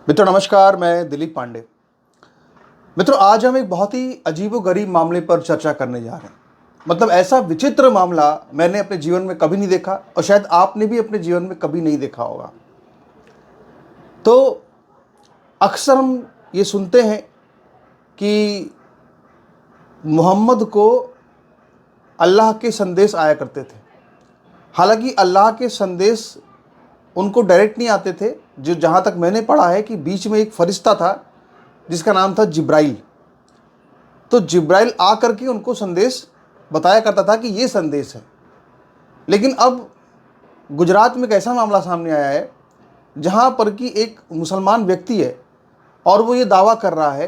मित्रों नमस्कार, मैं दिलीप पांडे। मित्रों, आज हम एक बहुत ही अजीबोगरीब मामले पर चर्चा करने जा रहे हैं। मतलब ऐसा विचित्र मामला मैंने अपने जीवन में कभी नहीं देखा और शायद आपने भी अपने जीवन में कभी नहीं देखा होगा। तो अक्सर हम ये सुनते हैं कि मोहम्मद को अल्लाह के संदेश आया करते थे। हालांकि अल्लाह के संदेश उनको डायरेक्ट नहीं आते थे। जो जहाँ तक मैंने पढ़ा है कि बीच में एक फरिश्ता था जिसका नाम था जिब्राइल। तो जिब्राइल आ करके उनको संदेश बताया करता था कि ये संदेश है। लेकिन अब गुजरात में एक ऐसा मामला सामने आया है जहाँ पर कि एक मुसलमान व्यक्ति है और वो ये दावा कर रहा है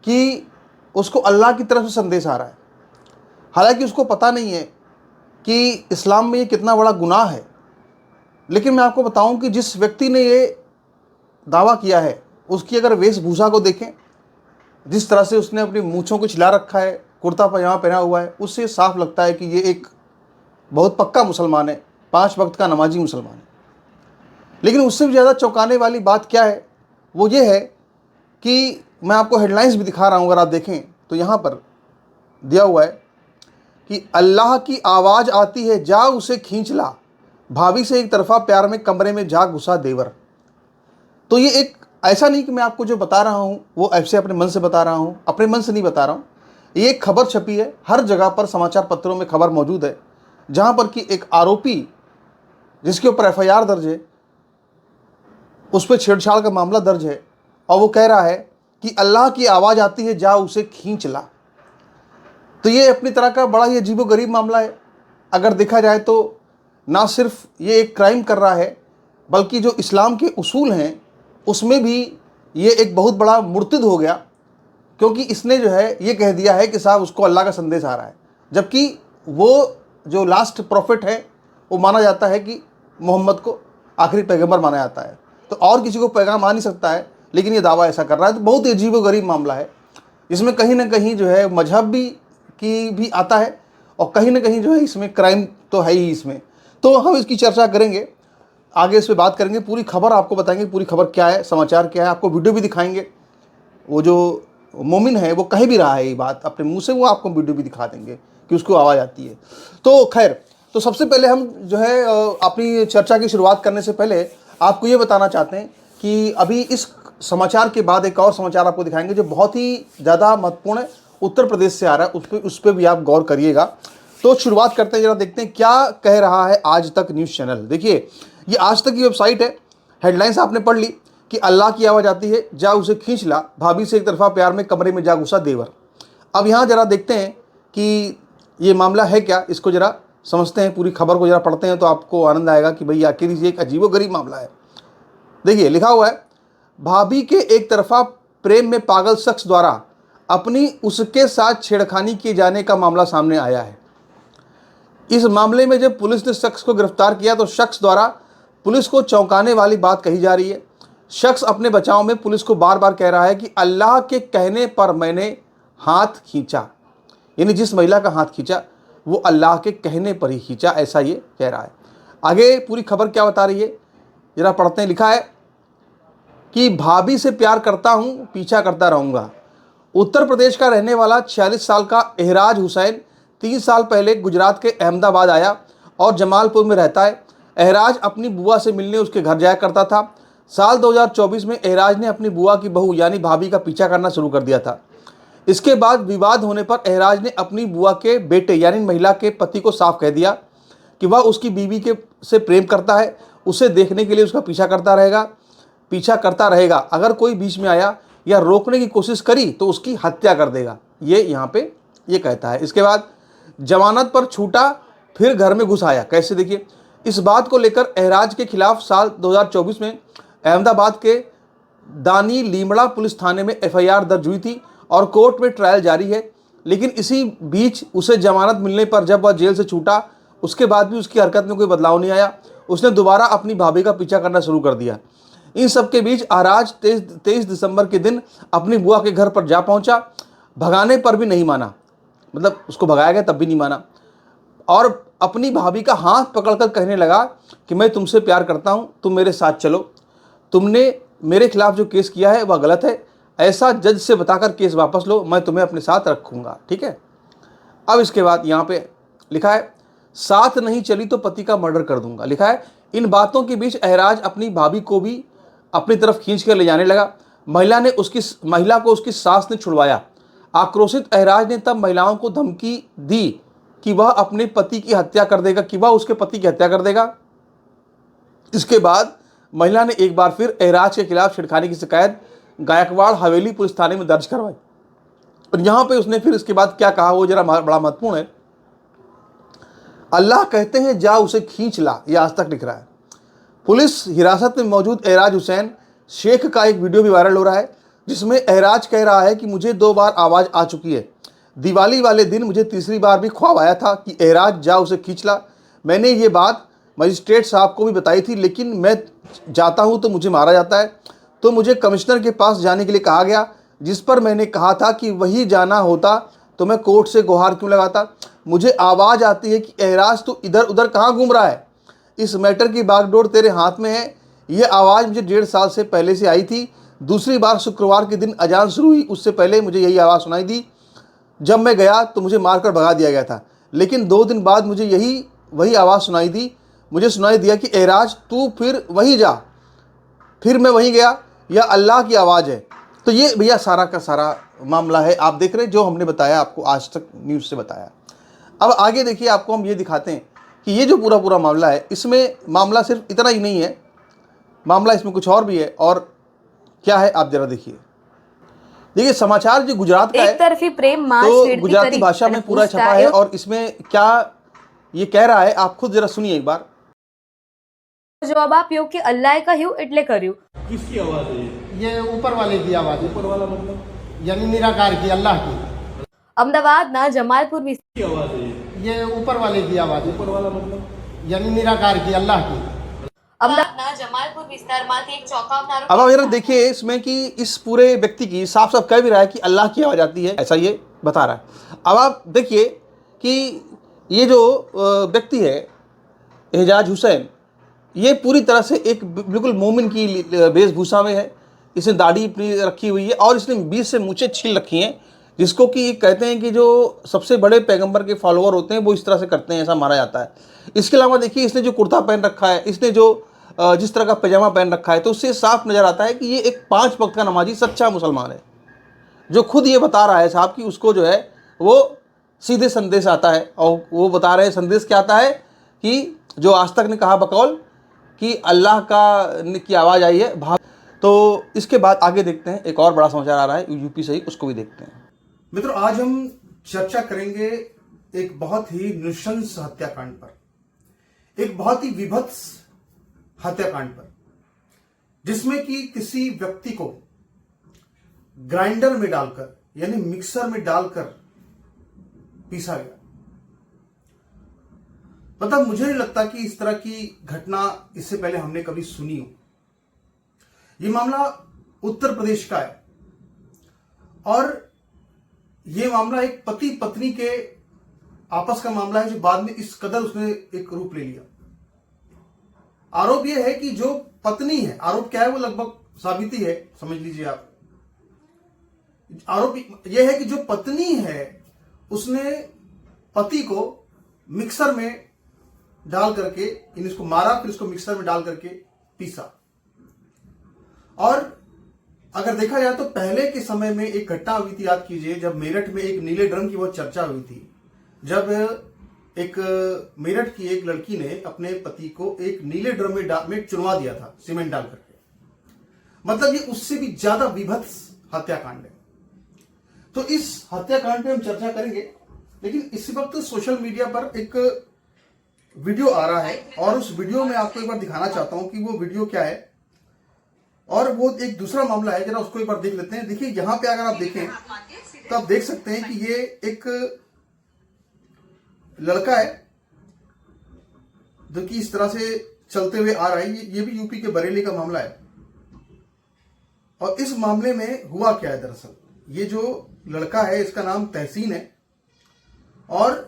कि उसको अल्लाह की तरफ से संदेश आ रहा है। हालांकि उसको पता नहीं है कि इस्लाम में ये कितना बड़ा गुनाह है। लेकिन मैं आपको बताऊं कि जिस व्यक्ति ने ये दावा किया है उसकी अगर वेशभूषा को देखें, जिस तरह से उसने अपनी मूंछों को छिला रखा है, कुर्ता पजामा पहना हुआ है, उससे साफ लगता है कि ये एक बहुत पक्का मुसलमान है, 5 वक्त का नमाजी मुसलमान है। लेकिन उससे भी ज़्यादा चौंकाने वाली बात क्या है, वो ये है कि मैं आपको हेडलाइंस भी दिखा रहा हूँ। अगर आप देखें तो यहाँ पर दिया हुआ है कि अल्लाह की आवाज़ आती है, जा उसे खींच ला, भाभी से एक तरफा प्यार में कमरे में जा घुसा देवर। तो ये एक ऐसा नहीं कि मैं आपको जो बता रहा हूँ वो ऐसे अपने मन से बता रहा हूँ, अपने मन से नहीं बता रहा हूँ। ये एक खबर छपी है, हर जगह पर समाचार पत्रों में खबर मौजूद है, जहाँ पर कि एक आरोपी जिसके ऊपर एफआईआर दर्ज है, उस पर छेड़छाड़ का मामला दर्ज है और वो कह रहा है कि अल्लाह की आवाज़ आती है, जा उसे खींच ला। तो ये अपनी तरह का बड़ा ही अजीबोगरीब मामला है। अगर देखा जाए तो ना सिर्फ ये एक क्राइम कर रहा है, बल्कि जो इस्लाम के उसूल हैं उसमें भी ये एक बहुत बड़ा मुर्तिद हो गया, क्योंकि इसने जो है ये कह दिया है कि साहब उसको अल्लाह का संदेश आ रहा है। जबकि वो जो लास्ट प्रॉफिट है वो माना जाता है कि मोहम्मद को आखिरी पैगंबर माना जाता है, तो और किसी को पैगाम आ नहीं सकता है, लेकिन ये दावा ऐसा कर रहा है। तो बहुत ही अजीबोगरीब मामला है। इसमें कहीं ना कहीं जो है मजहब भी आता है और कहीं ना कहीं जो है इसमें क्राइम तो है ही इसमें। तो हम इसकी चर्चा करेंगे, आगे इस पर बात करेंगे, पूरी खबर आपको बताएंगे, पूरी खबर क्या है, समाचार क्या है, आपको वीडियो भी दिखाएंगे। वो जो मोमिन है वो कह भी रहा है ये बात अपने मुंह से, वो आपको वीडियो भी दिखा देंगे कि उसको आवाज़ आती है। तो खैर, तो सबसे पहले हम जो है अपनी चर्चा की शुरुआत करने से पहले आपको ये बताना चाहते हैं कि अभी इस समाचार के बाद एक और समाचार आपको दिखाएंगे जो बहुत ही ज़्यादा महत्वपूर्ण है, उत्तर प्रदेश से आ रहा है, उस पर भी आप गौर करिएगा। तो शुरुआत करते हैं, जरा देखते हैं क्या कह रहा है आज तक न्यूज़ चैनल। देखिए, ये आज तक की वेबसाइट है। हेडलाइंस आपने पढ़ ली कि अल्लाह की आवाज़ आती है, जा उसे खींच ला, भाभी से एक तरफा प्यार में कमरे में जा घुसा देवर। अब यहाँ जरा देखते हैं कि ये मामला है क्या, इसको जरा समझते हैं, पूरी खबर को जरा पढ़ते हैं तो आपको आनंद आएगा कि भाई आखिर ये एक अजीबोगरीब मामला है। देखिए, लिखा हुआ है, भाभी के एक तरफा प्रेम में पागल शख्स द्वारा अपनी उसके साथ छेड़खानी किए जाने का मामला सामने आया है। इस मामले में जब पुलिस ने शख्स को गिरफ्तार किया तो शख्स द्वारा पुलिस को चौंकाने वाली बात कही जा रही है। शख्स अपने बचाव में पुलिस को बार बार कह रहा है कि अल्लाह के कहने पर मैंने हाथ खींचा, यानी जिस महिला का हाथ खींचा वो अल्लाह के कहने पर ही खींचा, ऐसा ये कह रहा है। आगे पूरी खबर क्या बता रही है जरा पढ़ते हैं। लिखा है कि भाभी से प्यार करता हूं, पीछा करता रहूंगा। उत्तर प्रदेश का रहने वाला 46 साल का एहराज हुसैन 3 साल पहले गुजरात के अहमदाबाद आया और जमालपुर में रहता है। एहराज अपनी बुआ से मिलने उसके घर जाया करता था। साल 2024 में एहराज ने अपनी बुआ की बहू यानी भाभी का पीछा करना शुरू कर दिया था। इसके बाद विवाद होने पर एहराज ने अपनी बुआ के बेटे यानी महिला के पति को साफ कह दिया कि वह उसकी बीवी के से प्रेम करता है, उसे देखने के लिए उसका पीछा करता रहेगा। अगर कोई बीच में आया या रोकने की कोशिश करी तो उसकी हत्या कर देगा, ये यहाँ पे ये कहता है। इसके बाद जमानत पर छूटा, फिर घर में घुस आया। कैसे, देखिए, इस बात को लेकर एहराज के खिलाफ साल 2024 में अहमदाबाद के दानी लीमड़ा पुलिस थाने में एफआईआर दर्ज हुई थी और कोर्ट में ट्रायल जारी है। लेकिन इसी बीच उसे जमानत मिलने पर जब वह जेल से छूटा, उसके बाद भी उसकी हरकत में कोई बदलाव नहीं आया। उसने दोबारा अपनी भाभी का पीछा करना शुरू कर दिया। इन सब के बीच एहराज 23 दिसंबर के दिन अपनी बुआ के घर पर जा पहुंचा। भगाने पर भी नहीं माना, मतलब उसको भगाया गया तब भी नहीं माना, और अपनी भाभी का हाथ पकड़कर कहने लगा कि मैं तुमसे प्यार करता हूं, तुम मेरे साथ चलो। तुमने मेरे खिलाफ जो केस किया है वह गलत है, ऐसा जज से बताकर केस वापस लो, मैं तुम्हें अपने साथ रखूँगा। ठीक है। अब इसके बाद यहाँ पे लिखा है साथ नहीं चली तो पति का मर्डर कर दूंगा। लिखा है इन बातों के बीच एहराज अपनी भाभी को भी अपनी तरफ खींच कर ले जाने लगा। महिला को उसकी सास ने छुड़वाया। आक्रोशित एहराज ने तब महिलाओं को धमकी दी कि वह अपने पति की हत्या कर देगा, उसके पति की हत्या कर देगा। इसके बाद महिला ने एक बार फिर एहराज के खिलाफ छेड़खानी की शिकायत गायकवाड़ हवेली पुलिस थाने में दर्ज करवाई। और यहां पे उसने फिर इसके बाद क्या कहा वो जरा बड़ा महत्वपूर्ण है। अल्लाह कहते हैं जा उसे खींच ला, ये आज तक लिख रहा है। पुलिस हिरासत में मौजूद एहराज हुसैन शेख का एक वीडियो भी वायरल हो रहा है जिसमें एहराज कह रहा है कि मुझे 2 बार आवाज़ आ चुकी है। दिवाली वाले दिन मुझे तीसरी बार भी ख्वाब आया था कि एहराज जा उसे खींच ला। मैंने ये बात मजिस्ट्रेट साहब को भी बताई थी, लेकिन मैं जाता हूँ तो मुझे मारा जाता है। तो मुझे कमिश्नर के पास जाने के लिए कहा गया, जिस पर मैंने कहा था कि वही जाना होता तो मैं कोर्ट से गुहार क्यों लगाता। मुझे आवाज़ आती है कि एहराज तू इधर उधर कहाँ घूम रहा है, इस मैटर की बागडोर तेरे हाथ में है। यह आवाज़ मुझे 1.5 साल से पहले से आई थी। दूसरी बार शुक्रवार के दिन अजान शुरू हुई, उससे पहले मुझे यही आवाज़ सुनाई दी। जब मैं गया तो मुझे मारकर भगा दिया गया था, लेकिन 2 दिन बाद मुझे वही आवाज़ सुनाई दी। मुझे सुनाई दिया कि एहराज तू फिर वहीं जा। फिर मैं वहीं गया, यह अल्लाह की आवाज़ है। तो ये भैया सारा का सारा मामला है, आप देख रहे हैं जो हमने बताया आपको, आज तक न्यूज़ से बताया। अब आगे देखिए, आपको हम ये दिखाते हैं कि ये जो पूरा मामला है, इसमें मामला सिर्फ इतना ही नहीं है, मामला इसमें कुछ और भी है। और क्या है आप जरा देखिए समाचार जो गुजरात का है, एक तरफी प्रेम तो गुजराती भाषा में पूरा छपा है। और इसमें क्या ये कह रहा है आप खुद जरा सुनिए एक बार। जवाब आप्यो कि अल्लाह કહ્યું એટલે કર્યું। किसकी आवाज है ये ऊपर वाले की आवाज है। ऊपर वाला मतलब यानी निराकार की, अल्लाह की। અમદાવાદના જમાલપુર की आवाज है ये ऊपर वाले की आवाज है। ऊपर वाला मतलब यानी निराकार की, अल्लाह की। અમદાવાદના જમાલપુર વિસ્તારમાંથી એક ચોંકાવનારો अब आप जरा देखिए इसमें कि इस पूरे व्यक्ति की साफ साफ कह भी रहा है कि अल्लाह की आवाज़ आती है, ऐसा ये बता रहा है। अब आप देखिए कि ये जो व्यक्ति है एहराज हुसैन, ये पूरी तरह से एक बिल्कुल मोमिन की वेशभूषा में है। इसने दाढ़ी अपनी रखी हुई है और इसने 20 से मूछें छील रखी हैं, जिसको कि कहते हैं कि जो सबसे बड़े पैगंबर के फॉलोअर होते हैं वो इस तरह से करते हैं, ऐसा माना जाता है। इसके अलावा देखिए इसने जो कुर्ता पहन रखा है, इसने जो जिस तरह का पैजामा पहन रखा है, तो उससे साफ नज़र आता है कि ये एक 5 वक्त का नमाजी सच्चा मुसलमान है, जो खुद ये बता रहा है साहब कि उसको जो है वो सीधे संदेश आता है। और वो बता रहे हैं संदेश क्या आता है कि जो आज तक ने कहा बकौल कि अल्लाह की आवाज़ आई है भाग। तो इसके बाद आगे देखते हैं, एक और बड़ा समाचार आ रहा है यूपी से ही, उसको भी देखते हैं। मित्रों, आज हम चर्चा करेंगे एक बहुत ही नृशंस हत्याकांड पर, एक बहुत ही विभत्स हत्याकांड पर, जिसमें कि किसी व्यक्ति को ग्राइंडर में डालकर यानी मिक्सर में डालकर पीसा गया। मतलब मुझे नहीं लगता कि इस तरह की घटना इससे पहले हमने कभी सुनी हो। यह मामला उत्तर प्रदेश का है और यह मामला एक पति पत्नी के आपस का मामला है, जो बाद में इस कदर उसने एक रूप ले लिया। आरोप यह है कि जो पत्नी है, आरोप क्या है वो लगभग साबिती है, समझ लीजिए आप। आरोप यह है कि जो पत्नी है उसने पति को मिक्सर में डाल करके इसको मारा, फिर इसको मिक्सर में डाल करके पीसा। और अगर देखा जाए तो पहले के समय में एक घटना हुई थी, याद कीजिए, जब मेरठ में एक नीले ड्रम की बहुत चर्चा हुई थी, जब एक मेरठ की एक लड़की ने अपने पति को एक नीले ड्रम में चुनवा दिया था सीमेंट डाल करके। मतलब ये उससे भी ज्यादा विभत्स हत्याकांड है। तो इस हत्याकांड पे हम चर्चा करेंगे, लेकिन इसी वक्त सोशल मीडिया पर एक वीडियो आ रहा है और उस वीडियो में आपको एक बार दिखाना चाहता हूं कि वो वीडियो क्या है। और वो एक दूसरा मामला है, जरा उसको एक बार देख लेते हैं। देखिए यहां पे अगर आप देखें तो आप देख सकते हैं कि ये एक लड़का है जो कि इस तरह से चलते हुए आ रहा है। ये भी यूपी के बरेली का मामला है। और इस मामले में हुआ क्या है, दरअसल ये जो लड़का है इसका नाम तहसीन है और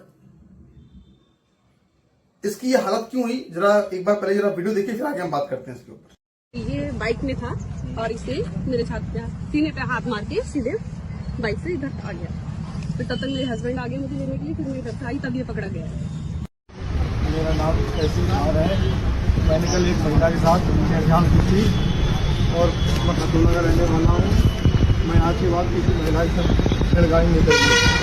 इसकी ये हालत क्यों हुई, जरा एक बार पहले जरा वीडियो देखिए, फिर आगे हम बात करते हैं इसके ऊपर। ये बाइक में था, और इसे मेरे सीने पे हाथ मार के सीधे बाइक से इधर आ गया। फिर तब तक मेरे हस्बैंड आ गए मुझे लेने के लिए, फिर मैं इधर से आई तब ये पकड़ा गया। मेरा नाम तहसीन कुमार है। मैंने कल एक महिला के साथ छेड़छाड़ की थी और मैं खतौना का रहने वाला हूँ। मैं आज के बाद किसी महिला के साथ छेड़छाड़ नहीं करूँगी।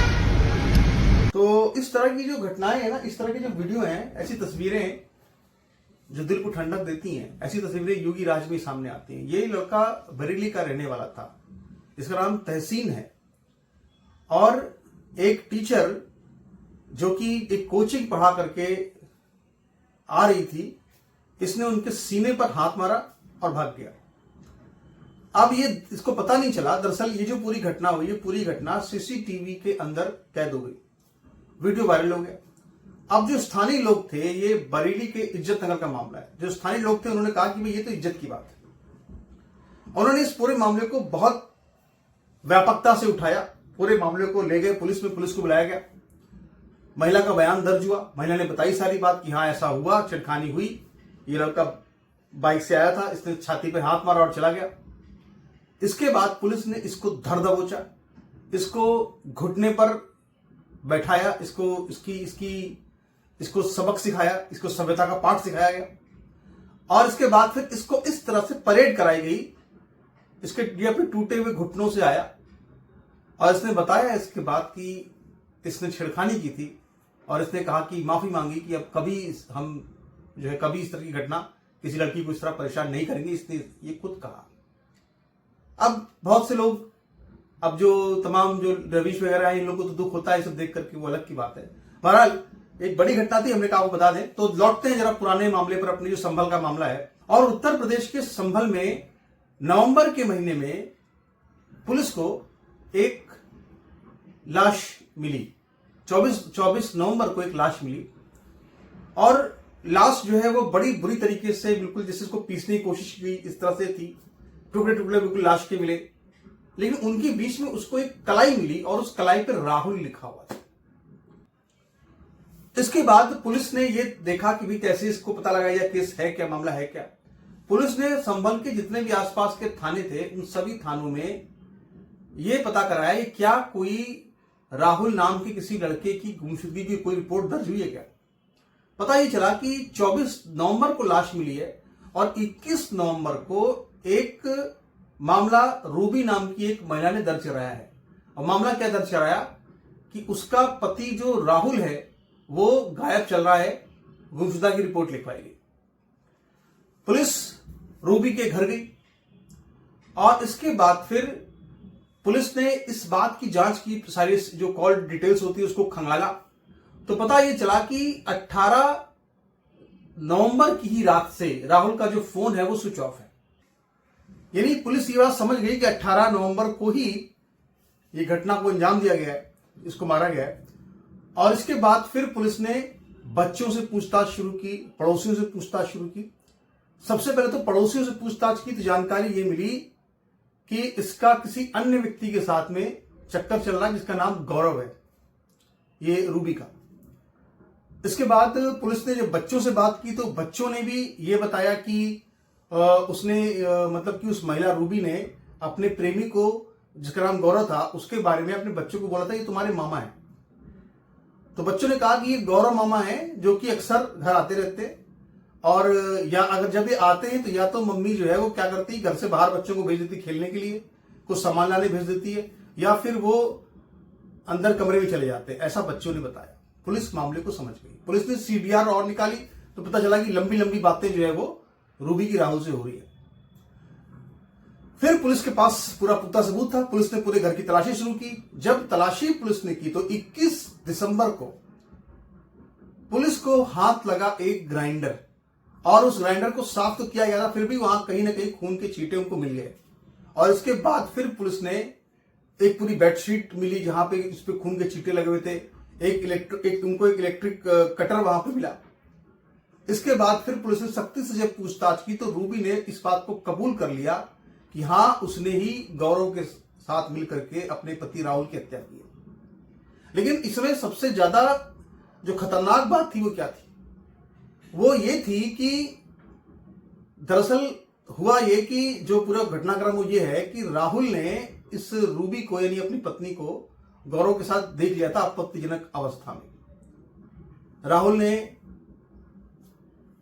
तो इस तरह की जो घटनाएं हैं ना, इस तरह की जो वीडियो हैं, ऐसी तस्वीरें जो दिल को ठंडक देती हैं, ऐसी तस्वीरें योगी राज में सामने आती हैं। ये लड़का बरेली का रहने वाला था, इसका नाम तहसीन है, और एक टीचर जो कि एक कोचिंग पढ़ा करके आ रही थी, इसने उनके सीने पर हाथ मारा और भाग गया। अब ये इसको पता नहीं चला, दरअसल ये जो पूरी घटना हुई, ये पूरी घटना सीसीटीवी के अंदर कैद हो गई, वीडियो वायरल हो गया। अब जो स्थानीय लोग थे, ये बरेली के इज्जत नगर का मामला है, जो स्थानीय लोग थे उन्होंने कहा कि भाई ये तो इज्जत की बात है। उन्होंने इस पूरे मामले को बहुत व्यापकता से उठाया, पूरे मामले को ले गए पुलिस में, पुलिस को बुलाया गया, महिला का बयान दर्ज हुआ, महिला ने बताई सारी बात कि हाँ ऐसा हुआ, छेड़खानी हुई, ये लड़का बाइक से आया था, इसने छाती पे हाथ मारा और चला गया। इसके बाद पुलिस ने इसको धर दबोचा, इसको घुटने पर बैठाया, इसको सबक सिखाया, इसको सभ्यता का पाठ सिखाया गया, और इसके बाद फिर इसको इस तरह से परेड कराई गई। इसके ये अपने टूटे हुए घुटनों से आया और इसने बताया इसके बाद कि इसने छेड़खानी की थी, और इसने कहा कि माफी मांगी कि अब कभी हम जो है कभी इस तरह की घटना किसी लड़की को इस तरह परेशान नहीं करेंगे, इसने ये खुद कहा। अब बहुत से लोग, अब जो तमाम जो रवीश वगैरह हैं, इन लोगों को तो दुख होता है सब देख करके, वो अलग की बात है। बहरहाल एक बड़ी घटना थी, हमने कहा आपको बता दें। तो लौटते हैं जरा पुराने मामले पर, अपने जो संभल का मामला है। और उत्तर प्रदेश के संभल में नवंबर के महीने में पुलिस को एक लाश मिली, 24 नवंबर को एक लाश मिली, और लाश जो है वो बड़ी बुरी तरीके से, बिल्कुल जैसे इसको पीसने की कोशिश की इस तरह से थी, टुकड़े टुकड़े बिल्कुल लाश के मिले, लेकिन उनके बीच में उसको एक कलाई मिली और उस कलाई पर राहुल लिखा हुआ था। इसके बाद पुलिस ने ये देखा कि भाई कैसे इसको पता लगाया, केस है क्या, मामला है क्या। पुलिस ने संभल के जितने भी आसपास के थाने थे, उन सभी थानों में ये पता कराया कि क्या कोई राहुल नाम के किसी लड़के की गुमशुदगी की कोई रिपोर्ट दर्ज हुई है क्या। पता ये चला कि 24 नवंबर को लाश मिली है और 21 नवंबर को एक मामला रूबी नाम की एक महिला ने दर्ज कराया है। और मामला क्या दर्ज कराया कि उसका पति जो राहुल है वो गायब चल रहा है, गुमशुदा की रिपोर्ट लिखवाई गई। पुलिस रूबी के घर गई और इसके बाद फिर पुलिस ने इस बात की जांच की, सारी जो कॉल डिटेल्स होती है उसको खंगाला, तो पता ये चला कि 18 नवंबर की ही रात से राहुल का जो फोन है वो स्विच ऑफ है। यानी पुलिस ये बात समझ गई कि 18 नवंबर को ही ये घटना को अंजाम दिया गया है, इसको मारा गया है। और इसके बाद फिर पुलिस ने बच्चों से पूछताछ शुरू की, पड़ोसियों से पूछताछ शुरू की। सबसे पहले तो पड़ोसियों से पूछताछ की तो जानकारी ये मिली कि इसका किसी अन्य व्यक्ति के साथ में चक्कर चल रहा है जिसका नाम गौरव है, ये रूबी का। इसके बाद पुलिस ने जब बच्चों से बात की तो बच्चों ने भी ये बताया कि उसने मतलब कि उस महिला रूबी ने अपने प्रेमी को, जिसका नाम गौरव था, उसके बारे में अपने बच्चों को बोला था ये तुम्हारे मामा है। तो बच्चों ने कहा कि ये गौरव मामा है जो कि अक्सर घर आते रहते, और या अगर जब ये आते हैं तो या तो मम्मी जो है वो क्या करती है, घर से बाहर बच्चों को भेज देती खेलने के लिए, कुछ सामान लाने भेज देती है, या फिर वो अंदर कमरे में चले जाते हैं, ऐसा बच्चों ने बताया। पुलिस मामले को समझ गई। पुलिस ने सीडीआर और निकाली तो पता चला कि लंबी लंबी बातें जो है वो रूबी की राहुल से हो रही है। फिर पुलिस के पास पूरा पुख्ता सबूत था, पुलिस ने पूरे घर की तलाशी शुरू की। जब तलाशी पुलिस ने की तो 21 दिसंबर को पुलिस को हाथ लगा एक ग्राइंडर, और उस ग्राइंडर को साफ तो किया गया था, फिर भी वहां कहीं ना कहीं खून के छींटे उनको मिल गए। और इसके बाद फिर पुलिस ने एक पूरी बेडशीट मिली जहां पे इस पे खून के छींटे लगे हुए थे, उनको एक इलेक्ट्रिक कटर वहां पे मिला। इसके बाद फिर पुलिस ने सख्ती से जब पूछताछ की तो रूबी ने इस बात को कबूल कर लिया कि हाँ उसने ही गौरव के साथ मिलकर के अपने पति राहुल की हत्या की है। लेकिन इसमें सबसे ज्यादा जो खतरनाक बात थी वो क्या थी, वो ये थी कि दरअसल हुआ ये कि जो पूरा घटनाक्रम वो ये है कि राहुल ने इस रूबी को यानी अपनी पत्नी को गौरव के साथ देख लिया था आपत्तिजनक अवस्था में। राहुल ने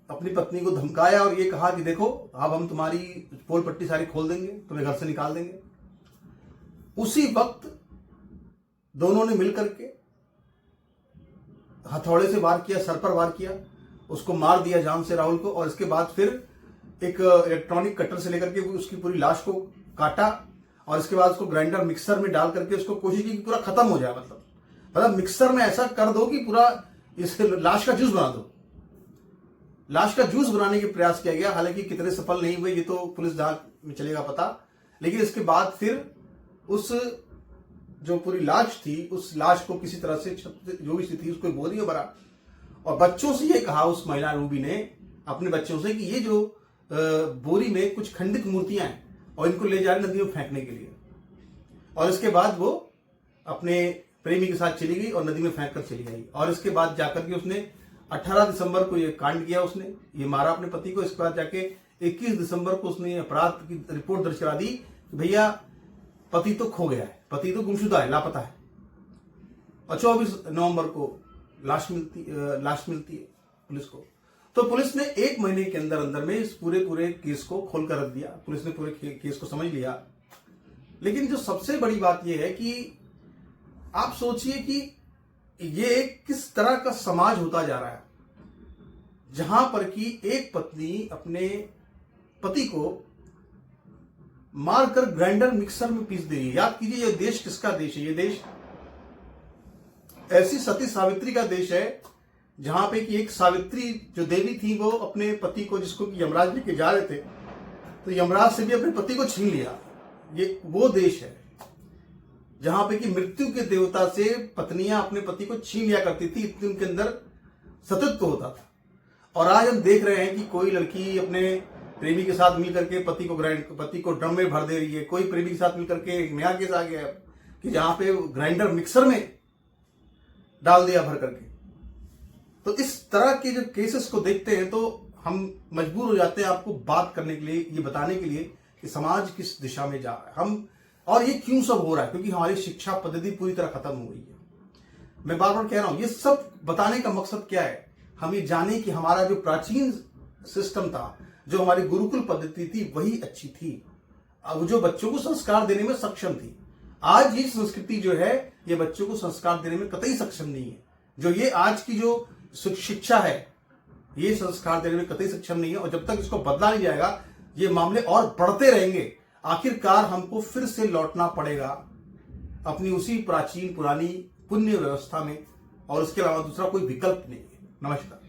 अपनी पत्नी को धमकाया और ये कहा कि देखो अब हम तुम्हारी पोल पट्टी सारी खोल देंगे, तुम्हें घर से निकाल देंगे। उसी वक्त दोनों ने मिलकर के हथौड़े से वार किया, सर पर वार किया, उसको मार दिया जान से राहुल को। और इसके बाद फिर एक इलेक्ट्रॉनिक कटर से लेकर के उसकी पूरी लाश को काटा और इसके बाद उसको ग्राइंडर मिक्सर में डाल करके उसको कोशिश की कि पूरा खत्म हो जाए। मतलब मिक्सर में ऐसा कर दो कि पूरा इस लाश का जूस बना दो। लाश का जूस बनाने के प्रयास किया गया, हालांकि कितने सफल नहीं हुए ये तो पुलिस जांच में चलेगा पता। लेकिन इसके बाद फिर उस जो पूरी लाश थी उस लाश को किसी तरह से जो भी थी उसको बोरी में भरा और बच्चों से ये कहा उस महिला रूबी ने अपने बच्चों से कि ये जो बोरी में कुछ खंडित मूर्तियां हैं और इनको ले जा रहे नदी में फेंकने के लिए। और इसके बाद वो अपने प्रेमी के साथ चली गई और नदी में फेंक कर चली आई। और इसके बाद जाकर के उसने 18 दिसंबर को ये कांड किया, उसने ये मारा अपने पति को। इसके बाद जाके 21 दिसंबर को उसने अपराध की रिपोर्ट दर्ज करा दी कि भैया पति तो खो गया है, पति तो गुमशुदा है, लापता है। और 24 नवंबर को लाश मिलती है पुलिस को। तो पुलिस ने 1 महीने के अंदर अंदर में इस पूरे केस को खोल कर रख दिया। पुलिस ने पूरे केस को समझ लिया। लेकिन जो सबसे बड़ी बात यह है कि आप सोचिए कि ये किस तरह का समाज होता जा रहा है जहां पर कि एक पत्नी अपने पति को मारकर ग्राइंडर मिक्सर में पीस दे रही है। याद कीजिए ये देश किसका देश है? ये देश ऐसी सती सावित्री का देश है जहां पे कि एक सावित्री जो देवी थी वो अपने पति को, जिसको कि यमराज लेके जा रहे थे, तो यमराज से भी अपने पति को छीन लिया। ये वो देश है जहां पे कि मृत्यु के देवता से पत्नियां अपने पति को छीन लिया करती थी, इतनी उनके अंदर सतत्व होता था। और आज हम देख रहे हैं कि कोई लड़की अपने प्रेमी के साथ मिलकर के पति को ड्रम में भर दे रही है। कोई प्रेमी के साथ मिलकर के एक नया केस आ गया है कि जहां पे ग्राइंडर मिक्सर में डाल दिया भर करके। तो इस तरह के जो केसेस को देखते हैं तो हम मजबूर हो जाते हैं आपको बात करने के लिए, ये बताने के लिए कि समाज किस दिशा में जा रहा है और ये क्यों सब हो रहा है, क्योंकि हमारी शिक्षा पद्धति पूरी तरह खत्म हो गई है। मैं बार बार कह रहा हूं, ये सब बताने का मकसद क्या है? हम ये जाने कि हमारा जो प्राचीन सिस्टम था, जो हमारी गुरुकुल पद्धति थी, वही अच्छी थी, अब जो बच्चों को संस्कार देने में सक्षम थी। आज ये संस्कृति जो है ये बच्चों को संस्कार देने में कतई सक्षम नहीं है। जो ये आज की जो शिक्षा है ये संस्कार देने में कतई सक्षम नहीं है। और जब तक इसको बदला नहीं जाएगा ये मामले और बढ़ते रहेंगे। आखिरकार हमको फिर से लौटना पड़ेगा अपनी उसी प्राचीन पुरानी पुण्य व्यवस्था में, और उसके अलावा दूसरा कोई विकल्प नहीं है। नमस्कार।